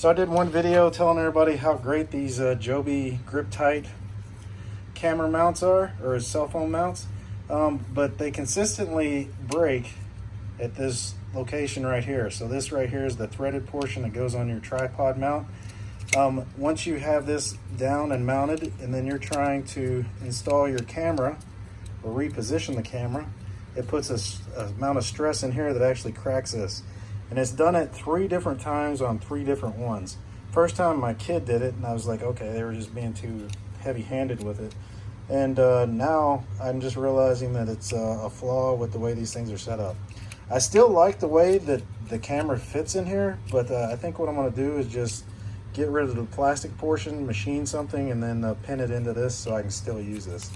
So I did one video telling everybody how great these Joby grip tight camera mounts are, or cell phone mounts, but they consistently break at this location right here. So this right here is the threaded portion that goes on your tripod mount. Once you have this down and mounted, and then you're trying to install your camera or reposition the camera, it puts a amount of stress in here that actually cracks this. And it's done it 3 different times on 3 different ones. First time my kid did it, and I was like, okay, they were just being too heavy-handed with it. And now I'm just realizing that it's a flaw with the way these things are set up. I still like the way that the camera fits in here, but I think what I'm gonna do is just get rid of the plastic portion, machine something, and then pin it into this so I can still use this.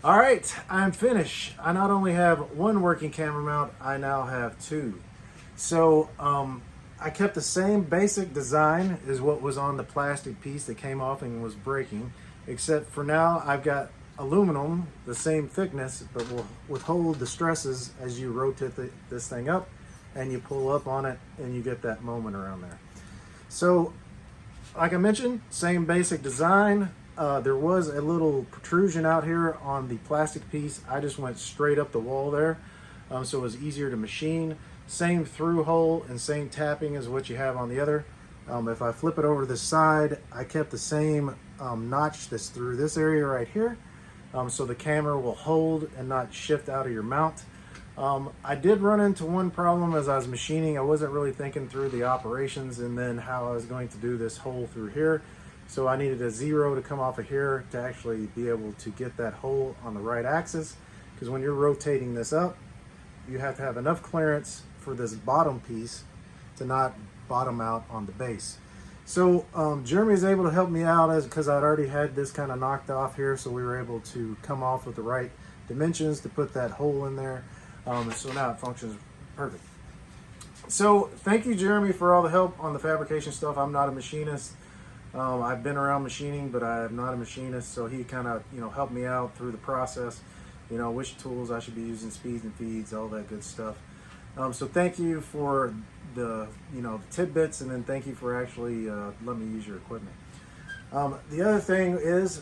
All right, I'm finished. I not only have one working camera mount, I now have 2. So I kept the same basic design as what was on the plastic piece that came off and was breaking, except for now I've got aluminum, the same thickness, but will withhold the stresses as you rotate this thing up and you pull up on it and you get that moment around there. So like I mentioned, same basic design. There was a little protrusion out here on the plastic piece. I just went straight up the wall there, so it was easier to machine. Same through hole and same tapping as what you have on the other. If I flip it over to this side, I kept the same notch that's through this area right here, so the camera will hold and not shift out of your mount. I did run into one problem as I was machining. I wasn't really thinking through the operations and then how I was going to do this hole through here. So I needed a 0 to come off of here to actually be able to get that hole on the right axis. Because when you're rotating this up, you have to have enough clearance for this bottom piece to not bottom out on the base. So Jeremy is able to help me out because I'd already had this kind of knocked off here. So we were able to come off with the right dimensions to put that hole in there. So now it functions perfect. So thank you, Jeremy, for all the help on the fabrication stuff. I'm not a machinist. I've been around machining, but I am not a machinist. So he kind of, helped me out through the process, which tools I should be using, speeds and feeds, all that good stuff. So thank you for the, the tidbits, and then thank you for actually letting me use your equipment. The other thing is,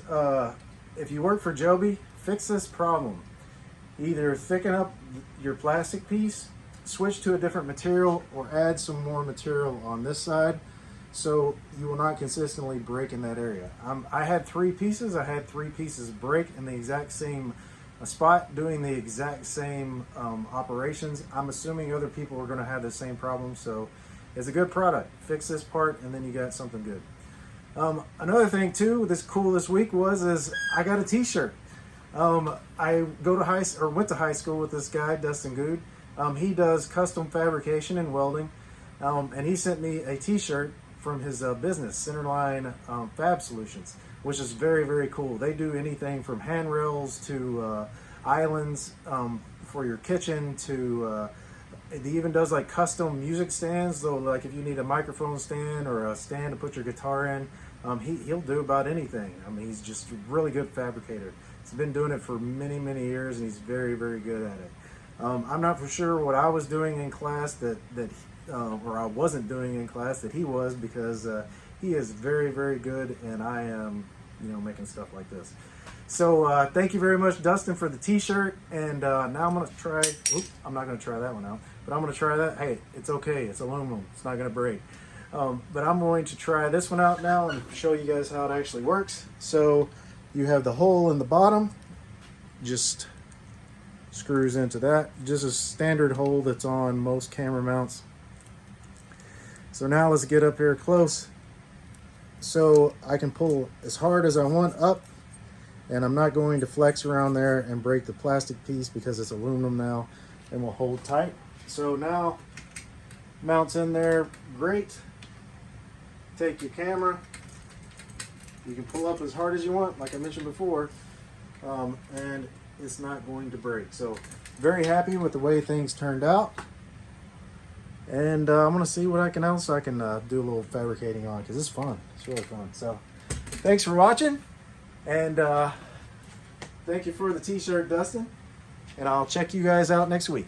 if you work for Joby, fix this problem. Either thicken up your plastic piece, switch to a different material, or add some more material on this side so you will not consistently break in that area. I had 3 pieces. I had 3 pieces break in the exact same spot doing the exact same operations. I'm assuming other people are going to have the same problem, so it's a good product. Fix this part and then you got something good. Another thing too, this week is I got a t-shirt. I went to high school with this guy, Dustin Good. He does custom fabrication and welding, and he sent me a t-shirt from his business, Centerline Fab Solutions, which is very, very cool. They do anything from handrails to islands for your kitchen to he even does like custom music stands. So like if you need a microphone stand or a stand to put your guitar in, he'll do about anything. He's just a really good fabricator. He's been doing it for many, many years, and he's very, very good at it. I'm not for sure what I was doing in class or I wasn't doing in class that he was, because he is very, very good, and I am, making stuff like this. So thank you very much, Dustin, for the t-shirt. And now I'm going to try, I'm not going to try that one out, but I'm going to try that. Hey, it's okay. It's aluminum. It's not going to break. But I'm going to try this one out now and show you guys how it actually works. So you have the hole in the bottom, just screws into that. Just a standard hole that's on most camera mounts. So now let's get up here close. So I can pull as hard as I want up, and I'm not going to flex around there and break the plastic piece because it's aluminum now and will hold tight. So now mounts in there, great. Take your camera. You can pull up as hard as you want, like I mentioned before, and it's not going to break. So very happy with the way things turned out. And I'm going to see what else I can do a little fabricating on, because it's fun. It's really fun. So thanks for watching, and thank you for the t-shirt, Dustin. And I'll check you guys out next week.